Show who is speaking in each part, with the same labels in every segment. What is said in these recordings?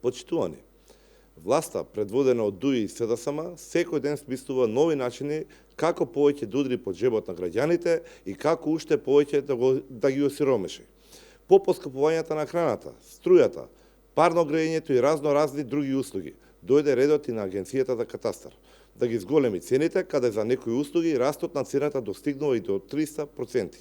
Speaker 1: Почитувани, власта, предводена од ДУИ и СДСМ, секој ден смислува нови начини како повеќе да удри по джебот на граѓаните и како уште повеќе да ги осиромеши. По поскапувањата на храната, струјата, парно грејењето и разни други услуги, дојде редот и на Агенцијата за катастар да ги зголеми цените, каде за некои услуги растот на цената достигнува и до 300%.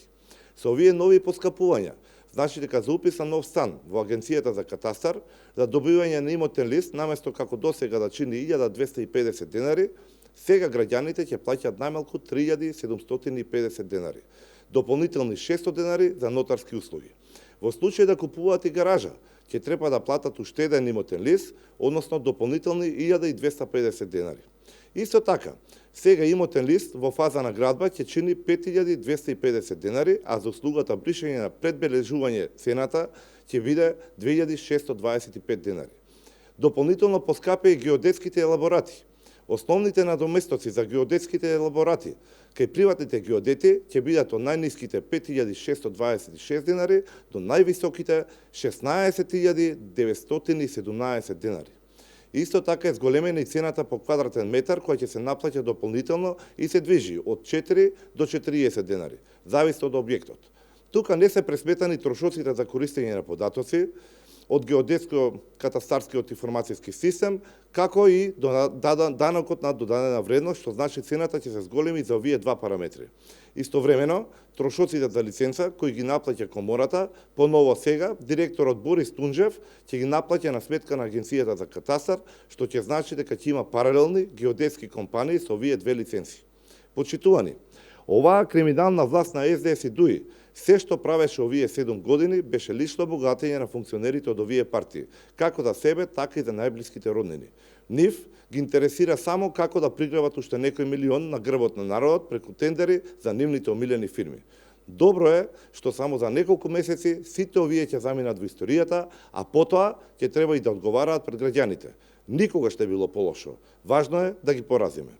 Speaker 1: Со овие нови поскапувања, значи дека за упис на нов стан во Агенцијата за катастар, за добивање на имотен лист, наместо како досега да чини 1250 денари, сега граѓаните ќе плаќаат најмалку 3750 денари. Дополнителни 600 денари за нотарски услуги. Во случај да купуваат и гаража, ќе треба да платат уште еден имотен лист, односно дополнителни 1250 денари. Исто така, сега имотен лист во фаза на градба ќе чини 5250 денари, а за услугата бришење на предбележување цената ќе биде 2625 денари. Дополнително поскапе и геодетските елаборати. Основните надоместоци за геодетските елаборати кај приватните геодети ќе бидат од најниските 5626 денари до највисоките 16917 денари. Исто така е зголемена и цената по квадратен метар која ќе се наплаќа дополнително и се движи од 4 до 40 денари, зависи од објектот. Тука не се пресметани трошоците за користење на податоци од геодетско-катастарскиот информацијски систем, како и данокот на додадена вредност, што значи цената ќе се зголеми за овие два параметри. Истовремено, трошоците за лиценца, кои ги наплаќа комората, поново сега, директорот Борис Тунџев ќе ги наплаќа на сметка на Агенцијата за катастар, што ќе значи дека ќе има паралелни геодетски компании со овие две лиценци. Почитувани, оваа криминална власт на СДС и ДУИ, се што правеше овие 7 години беше лично богатење на функционерите од овие партии, како за себе, така и за најблиските роднини. Нив ги интересира само како да приграбат уште некој милион на грбот на народот преку тендери за нивните омилени фирми. Добро е што само за неколку месеци сите овие ќе заминат во историјата, а потоа ќе треба и да одговараат пред граѓаните. Никогаш не било полошо. Важно е да ги поразиме.